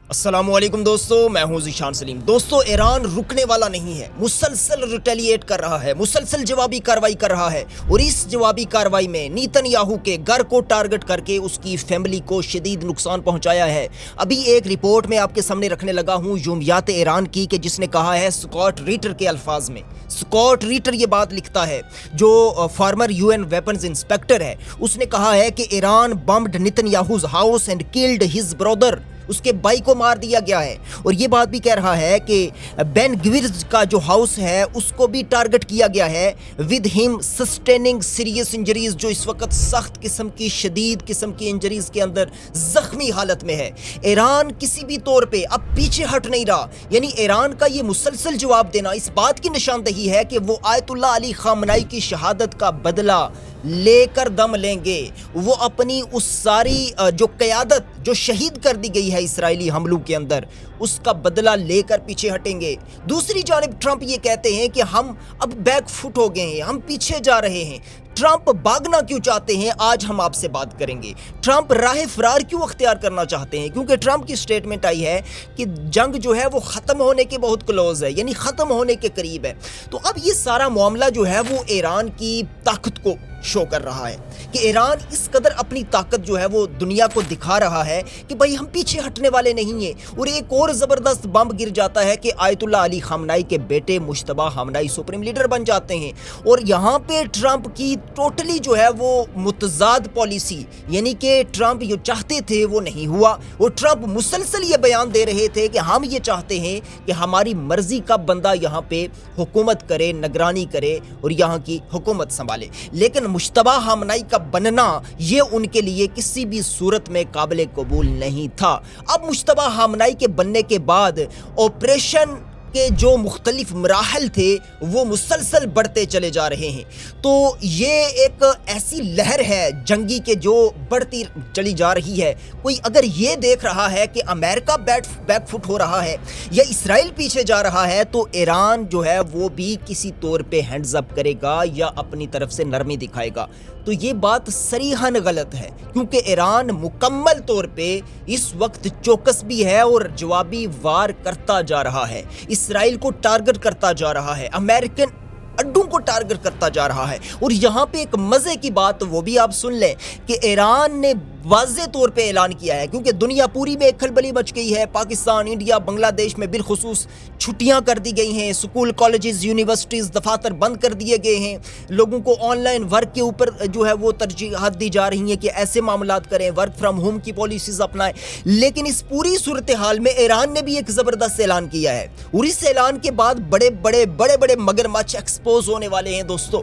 अस्सलामुअलैकुम दोस्तों, मैं हूं ज़ीशान सलीम। दोस्तों, ईरान रुकने वाला नहीं है, मुसलसल रिटेलिएट कर रहा है, मुसलसल जवाबी कार्रवाई कर रहा है। और इस जवाबी कार्रवाई में नेतन्याहू के घर को टारगेट करके उसकी फैमिली को शदीद नुकसान पहुंचाया है। अभी एक रिपोर्ट में आपके सामने रखने लगा हूं यौमियात ईरान की, कि जिसने कहा है स्कॉट रिटर के अल्फाज में। स्कॉट रिटर ये बात लिखता है, जो फॉर्मर यूएन वेपन्स इंस्पेक्टर है। उसने कहा है कि Iran bombed Netanyahu's house and killed his brother, उसके भाई को मार दिया गया है। और ये बात भी कह रहा है कि बेन ग्विर का जो हाउस है उसको भी टारगेट किया गया है, with him sustaining serious injuries, जो इस वक्त सख्त किस्म की शदीद किस्म की इंजरीज के अंदर जख्मी हालत में है। ईरान किसी भी तौर पे अब पीछे हट नहीं रहा। यानी ईरान का ये मुसलसल जवाब देना इस बात की निशानदही है कि वो आयतुल्लाह अली खामनाई की शहादत का बदला लेकर दम लेंगे। वो अपनी उस सारी जो क़यादत जो शहीद कर दी गई है इसराइली हमलों के अंदर, उसका बदला लेकर पीछे हटेंगे। दूसरी जानिब ट्रंप ये कहते हैं कि हम अब बैक फुट हो गए हैं, हम पीछे जा रहे हैं। ट्रंप भागना क्यों चाहते हैं, आज हम आपसे बात करेंगे। ट्रंप राह फरार क्यों अख्तियार करना चाहते हैं, क्योंकि ट्रंप की स्टेटमेंट आई है कि जंग जो है वो ख़त्म होने के बहुत क्लोज है, यानी ख़त्म होने के करीब है। तो अब ये सारा मामला जो है वो ईरान की ताकत को शो कर रहा है कि ईरान इस कदर अपनी ताकत जो है वो दुनिया को दिखा रहा है कि भाई हम पीछे हटने वाले नहीं हैं। और एक और ज़बरदस्त बम गिर जाता है कि आयतुल्लाह अली खामनाई के बेटे मुश्तबा खामनाई सुप्रीम लीडर बन जाते हैं। और यहाँ पे ट्रंप की टोटली जो है वो मुतजाद पॉलिसी, यानी कि ट्रंप जो चाहते थे वो नहीं हुआ। और ट्रंप मुसलसल ये बयान दे रहे थे कि हम ये चाहते हैं कि हमारी मर्जी का बंदा यहाँ पे हुकूमत करे, निगरानी करे और यहाँ की हुकूमत संभाले। लेकिन मुश्तबा खामनाई का बनना ये उनके लिए किसी भी सूरत में काबिल कबूल नहीं था। अब मुश्तबा खामनाई के बनने के बाद ऑपरेशन के जो मुख्तलिफ मराहल थे वो मुसलसल बढ़ते चले जा रहे हैं। तो ये एक ऐसी लहर है जंगी के जो बढ़ती चली जा रही है। कोई अगर ये देख रहा है कि अमेरिका बैकफुट हो रहा है या इसराइल पीछे जा रहा है, तो ईरान जो है वो भी किसी तौर पे हैंड्स अप करेगा या अपनी तरफ से नरमी दिखाएगा। तो ये बात सरीहन गलत है, क्योंकि ईरान मुकम्मल तौर पे इस वक्त चौकस भी है और जवाबी वार करता जा रहा है, इसराइल को टारगेट करता जा रहा है, अमेरिकन अड्डों को टारगेट करता जा रहा है। और यहाँ पे एक मज़े की बात वो भी आप सुन लें कि ईरान ने वाज़े तौर पे ऐलान किया है, क्योंकि दुनिया पूरी में एक खलबली मच गई है। पाकिस्तान, इंडिया, बांग्लादेश में बिलखुसूस छुट्टियां कर दी गई हैं, स्कूल, कॉलेजेस, यूनिवर्सिटीज़, दफातर बंद कर दिए गए हैं। लोगों को ऑनलाइन वर्क के ऊपर जो है वो तरजीहात दी जा रही हैं कि ऐसे मामलात करें, वर्क फ्राम होम की पॉलिसीज़ अपनाएं। लेकिन इस पूरी सूरत हाल में ईरान ने भी एक ज़बरदस्त ऐलान किया है, और इस ऐलान के बाद बड़े बड़े मगरमच्छ एक्सपोज होने वाले हैं। दोस्तों,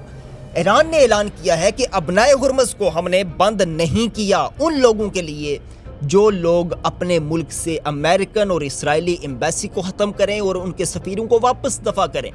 ईरान ने ऐलान किया है कि अबनाए हुर्मज़ को हमने बंद नहीं किया उन लोगों के लिए जो लोग अपने मुल्क से अमेरिकन और इस्राएली एम्बेसी को ख़त्म करें और उनके सफ़ीरों को वापस दफ़ा करें।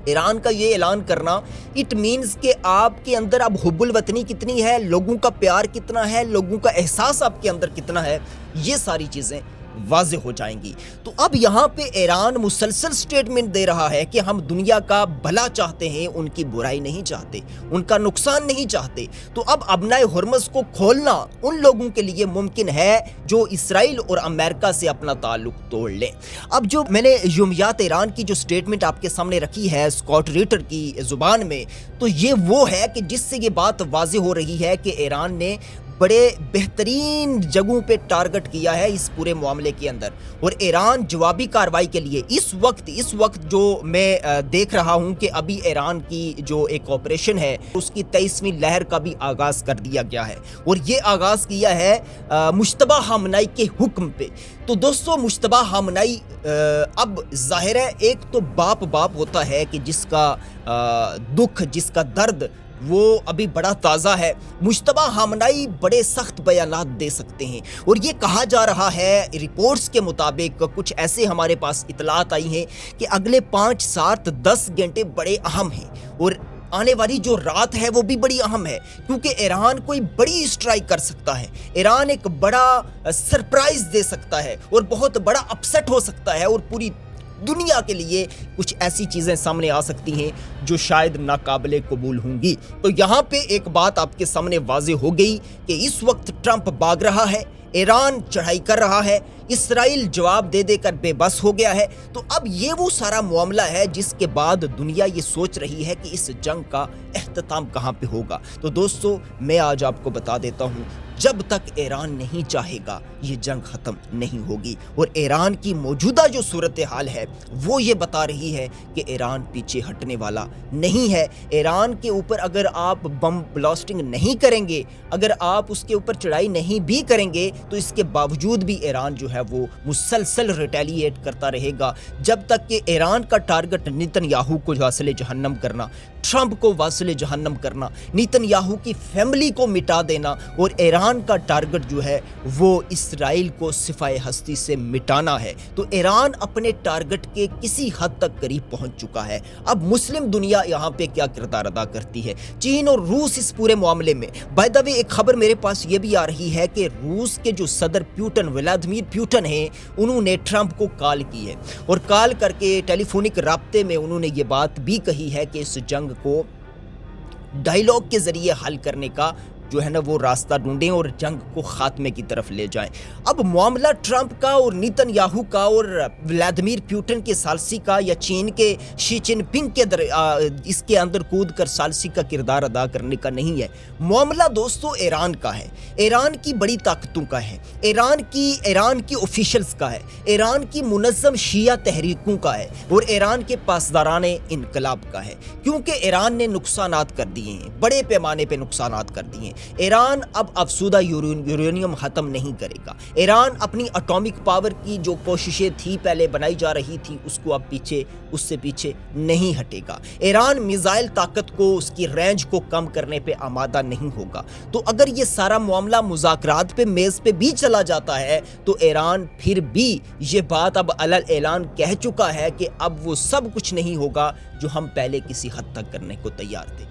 ईरान का ये ऐलान करना इट मीन्स कि आपके अंदर अब हुब्बुल वतनी कितनी है, लोगों का प्यार कितना है, लोगों का एहसास आपके अंदर कितना है, ये सारी चीज़ें वाज़े हो जाएंगी। तो अब यहाँ पे ईरान मुसलसल स्टेटमेंट दे रहा है कि हम दुनिया का भला चाहते हैं, उनकी बुराई नहीं चाहते, उनका नुकसान नहीं चाहते। तो अब अबनाए हुर्मज़ को खोलना उन लोगों के लिए मुमकिन है जो इसराइल और अमेरिका से अपना ताल्लुक तोड़ लें। अब जो मैंने यौमियात ईरान की जो स्टेटमेंट आपके सामने रखी है स्कॉट रिटर की ज़ुबान में, तो ये वो है कि जिससे ये बात वाज़े हो रही है कि ईरान ने बड़े बेहतरीन जगहों पे टारगेट किया है इस पूरे मामले के अंदर। और ईरान जवाबी कार्रवाई के लिए इस वक्त जो मैं देख रहा हूं कि अभी ईरान की जो एक ऑपरेशन है उसकी 23वीं लहर का भी आगाज़ कर दिया गया है, और ये आगाज़ किया है मुश्तबा खामनाई के हुक्म पे। तो दोस्तों, मुश्तबा खामनाई अब ज़ाहिर है एक तो बाप होता है कि जिसका दुख, जिसका दर्द वो अभी बड़ा ताज़ा है। मुश्तबा खामनाई बड़े सख्त बयानात दे सकते हैं, और ये कहा जा रहा है रिपोर्ट्स के मुताबिक, कुछ ऐसे हमारे पास इतलात आई हैं कि अगले 5, 7, 10 घंटे बड़े अहम हैं, और आने वाली जो रात है वो भी बड़ी अहम है, क्योंकि ईरान कोई बड़ी स्ट्राइक कर सकता है, ईरान एक बड़ा सरप्राइज़ दे सकता है और बहुत बड़ा अपसेट हो सकता है, और पूरी दुनिया के लिए कुछ ऐसी चीज़ें सामने आ सकती हैं जो शायद नाकाबिले कबूल होंगी। तो यहाँ पे एक बात आपके सामने वाज़े हो गई कि इस वक्त ट्रंप भाग रहा है, ایران چڑھائی کر رہا ہے، اسرائیل جواب دے دے کر بے بس ہو گیا ہے۔ تو اب یہ وہ سارا معاملہ ہے جس کے بعد دنیا یہ سوچ رہی ہے کہ اس جنگ کا اختتام کہاں پہ ہوگا۔ تو دوستو میں آج آپ کو بتا دیتا ہوں، جب تک ایران نہیں چاہے گا یہ جنگ ختم نہیں ہوگی۔ اور ایران کی موجودہ جو صورتحال ہے وہ یہ بتا رہی ہے کہ ایران پیچھے ہٹنے والا نہیں ہے۔ ایران کے اوپر اگر آپ بم بلاسٹنگ نہیں کریں گے، اگر آپ اس کے اوپر چڑھائی نہیں بھی کریں گے، تو اس کے باوجود بھی ایران جو ہے وہ مسلسل ریٹیلیٹ کرتا رہے گا، جب تک کہ ایران کا ٹارگٹ نیتن یاہو کو واصل جہنم کرنا، ٹرمپ کو واصل جہنم کرنا، نیتن یاہو کی فیملی کو مٹا دینا، اور ایران کا ٹارگٹ جو ہے وہ اسرائیل کو صفائے ہستی سے مٹانا ہے۔ تو ایران اپنے ٹارگٹ کے کسی حد تک قریب پہنچ چکا ہے۔ اب مسلم دنیا یہاں پہ کیا کردار ادا کرتی ہے؟ چین اور روس اس پورے معاملے میں، بائی دا وے ایک خبر میرے پاس یہ بھی آ رہی ہے کہ روس کے جو صدر ولادیمیر پیوٹن ہیں، انہوں نے ٹرمپ کو کال کی ہے، اور کال کر کے ٹیلی فونک رابطے میں انہوں نے یہ بات بھی کہی ہے کہ اس جنگ کو ڈائیلاگ کے ذریعے حل کرنے کا جو ہے نا وہ راستہ ڈھونڈیں اور جنگ کو خاتمے کی طرف لے جائیں۔ اب معاملہ ٹرمپ کا اور نیتن یاہو کا اور ولادیمیر پیوٹن کے ثالثی کا، یا چین کے شی جن پنگ کے اس کے اندر کود کر ثالثی کا کردار ادا کرنے کا نہیں ہے۔ معاملہ دوستو ایران کا ہے، ایران کی بڑی طاقتوں کا ہے، ایران کی آفیشلز کا ہے، ایران کی منظم شیعہ تحریکوں کا ہے، اور ایران کے پاسداران انقلاب کا ہے، کیونکہ ایران نے نقصانات کر دیے ہیں، بڑے پیمانے پہ نقصانات کر دیے ہیں۔ ایران اب افسودہ یورینیم ختم نہیں کرے گا۔ ایران اپنی اٹامک پاور کی جو کوششیں تھی پہلے بنائی جا رہی تھی، اس کو اب اس سے پیچھے نہیں ہٹے گا۔ ایران میزائل طاقت کو، اس کی رینج کو کم کرنے پہ آمادہ نہیں ہوگا۔ تو اگر یہ سارا معاملہ مذاکرات پہ میز پہ بھی چلا جاتا ہے، تو ایران پھر بھی یہ بات اب علل اعلان کہہ چکا ہے کہ اب وہ سب کچھ نہیں ہوگا جو ہم پہلے کسی حد تک کرنے کو تیار تھے۔